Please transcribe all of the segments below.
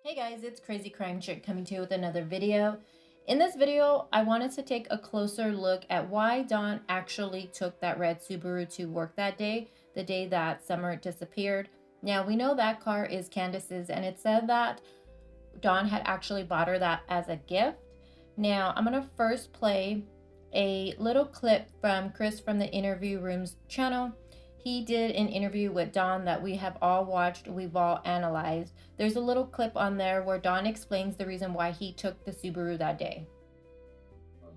Hey guys, it's Crazy Crime Chick coming to you with another video. In this video, I wanted to take a closer look at why Dawn actually took that red Subaru to work that day, the day that Summer disappeared. Now, we know that car is Candace's, and it said that Dawn had actually bought her that as a gift. Now, I'm going to first play a little clip from Chris from the Interview Rooms channel. He did an interview with Dawn that we have all watched, we've all analyzed. There's a little clip on there where Dawn explains the reason why he took the Subaru that day.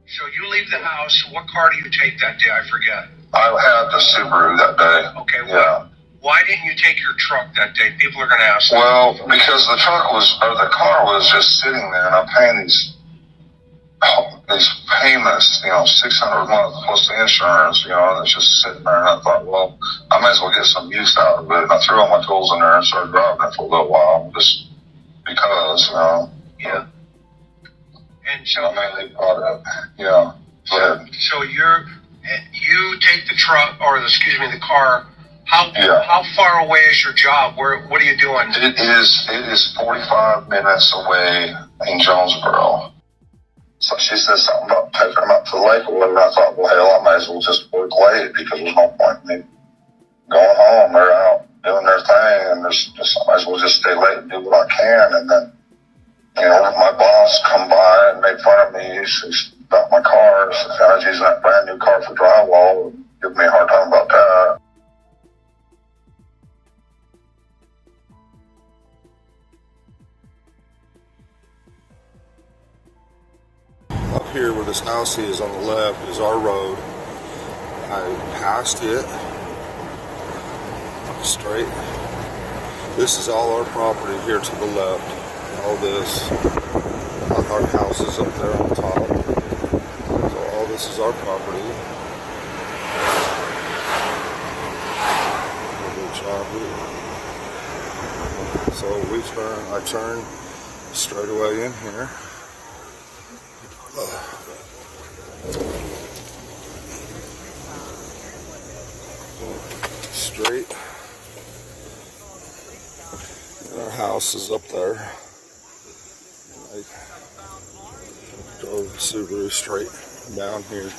So you leave the house. What car do you take that day? I forget. I had the Subaru that day. Okay, well, why didn't you take your truck that day? People are going to ask. Well, because the car was just sitting there, and I'm paying these payments, $600 a month plus the insurance, and it's just sitting there. And I thought, well, I may as well get some use out of it. And I threw all my tools in there and started driving it for a little while, just because, Yeah. And so I mainly bought it. Yeah. So you take the truck, or the car. How far away is your job? What are you doing? It is 45 minutes away in Jonesboro. So she said something about taking them up to the lake or whatever. I thought, well, hell, I might as well just work late because there's no point in me going home. They're out doing their thing, and I might as well just stay late and do what I can. And then, my boss come by and made fun of me. She stopped my car. She said, I was using that brand new car for drywall. Give me a hard time about that. Up here where this house is on the left is our road. I passed it straight. This is all our property here to the left. All this, our house is up there on top. So all this is our property. So I turn straight away in here. Straight. And our house is up there. I drove the Subaru straight down here.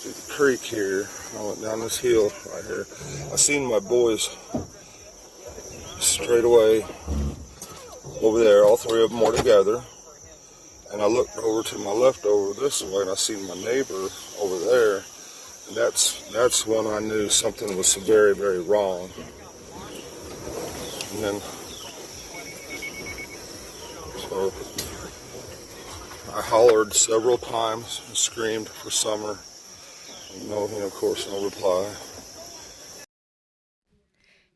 To the creek here. I went down this hill right here. I seen my boys straight away over there. All three of them were together. And I looked over to my left over this way, and I seen my neighbor over there. And that's when I knew something was very, very wrong. And then, so I hollered several times and screamed for Summer. And of course, no reply.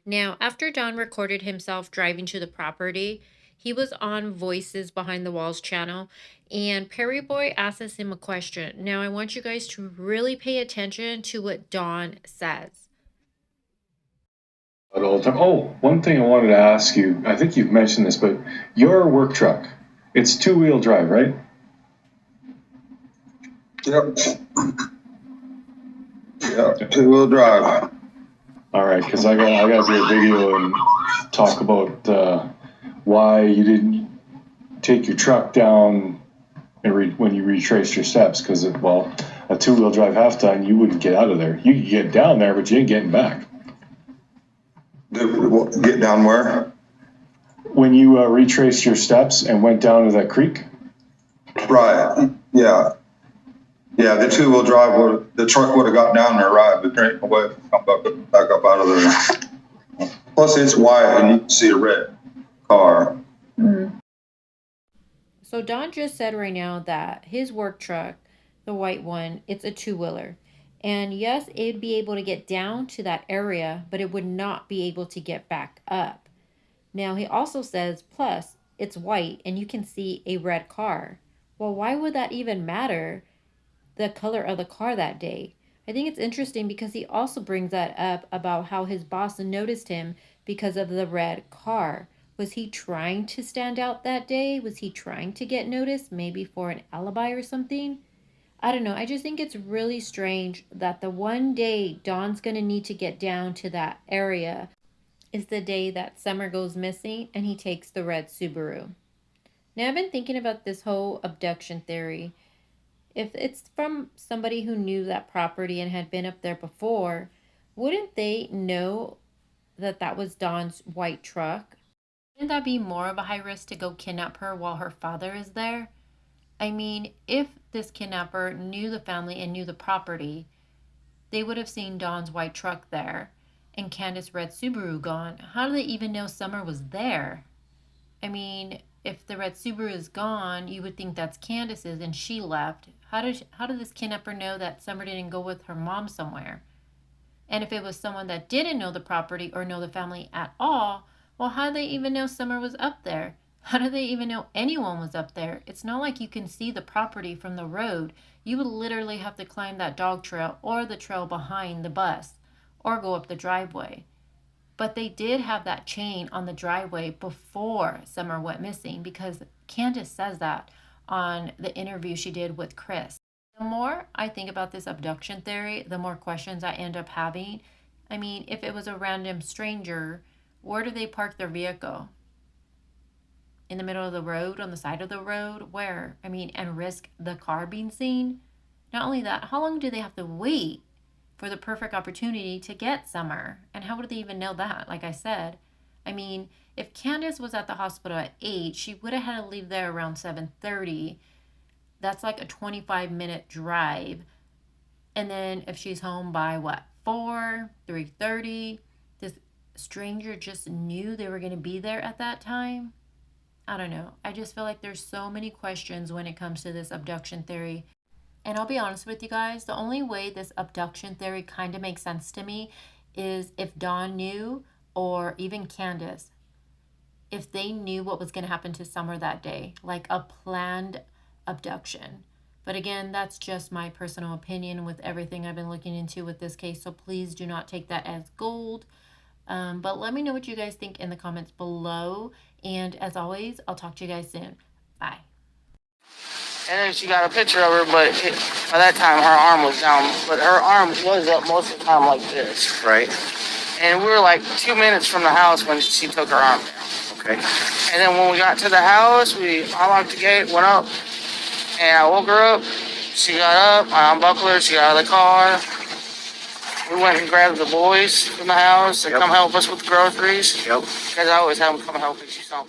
Now, after Don recorded himself driving to the property, he was on Voices Behind the Walls channel, and Perry Boy asks him a question. Now, I want you guys to really pay attention to what Don says. Oh, one thing I wanted to ask you, I think you've mentioned this, but your work truck, it's two-wheel drive, right? Yep. Yep, two-wheel drive. All right, because I got to do a video and talk about why you didn't take your truck down when you retraced your steps. Because a two-wheel drive half ton, you wouldn't get out of there. You could get down there, but you ain't getting back. Get down where? When you retraced your steps and went down to that creek. Right. Yeah. Yeah, the two-wheel drive the truck would have got down there, right? But there ain't no way to come back up out of there. Plus, it's white, and you can see a red car. Mm-hmm. So Don just said right now that his work truck, the white one, it's a two-wheeler. And yes, it'd be able to get down to that area, but it would not be able to get back up. Now, he also says, plus, it's white, and you can see a red car. Well, why would that even matter? The color of the car that day. I think it's interesting because he also brings that up about how his boss noticed him because of the red car. Was he trying to stand out that day? Was he trying to get noticed, maybe for an alibi or something? I don't know. I just think it's really strange that the one day Dawn's going to need to get down to that area is the day that Summer goes missing and he takes the red Subaru. Now, I've been thinking about this whole abduction theory. If it's from somebody who knew that property and had been up there before, wouldn't they know that that was Dawn's white truck? Wouldn't that be more of a high risk to go kidnap her while her father is there? I mean, if this kidnapper knew the family and knew the property, they would have seen Dawn's white truck there and Candace's red Subaru gone. How do they even know Summer was there? I mean, if the red Subaru is gone, you would think that's Candace's and she left. How did this kidnapper know that Summer didn't go with her mom somewhere? And if it was someone that didn't know the property or know the family at all, well, how did they even know Summer was up there? How do they even know anyone was up there? It's not like you can see the property from the road. You would literally have to climb that dog trail or the trail behind the bus or go up the driveway. But they did have that chain on the driveway before Summer went missing, because Candace says that on the interview she did with Chris. The more I think about this abduction theory, the more questions I end up having. I mean, if it was a random stranger, where do they park their vehicle? In the middle of the road, on the side of the road? Where? I mean, and risk the car being seen? Not only that, how long do they have to wait for the perfect opportunity to get Summer? And how would they even know that? Like I said, I mean, if Candace was at the hospital at 8, she would have had to leave there around 7:30. That's like a 25-minute drive. And then if she's home by what, 4, 3:30, this stranger just knew they were going to be there at that time? I don't know. I just feel like there's so many questions when it comes to this abduction theory. And I'll be honest with you guys, the only way this abduction theory kind of makes sense to me is if Dawn knew, or even Candace, if they knew what was going to happen to Summer that day, like a planned abduction. But again, that's just my personal opinion with everything I've been looking into with this case, so please do not take that as gold. But let me know what you guys think in the comments below. And as always, I'll talk to you guys soon. Bye. And then she got a picture of her, but by that time her arm was down. But her arm was up most of the time like this. Right. And we were like 2 minutes from the house when she took her arm down. Okay. And then when we got to the house, we unlocked the gate, went up, and I woke her up. She got up, I unbuckled her, she got out of the car. We went and grabbed the boys from the house to come help us with the groceries. Yep. Because I always have them come help me. She's home.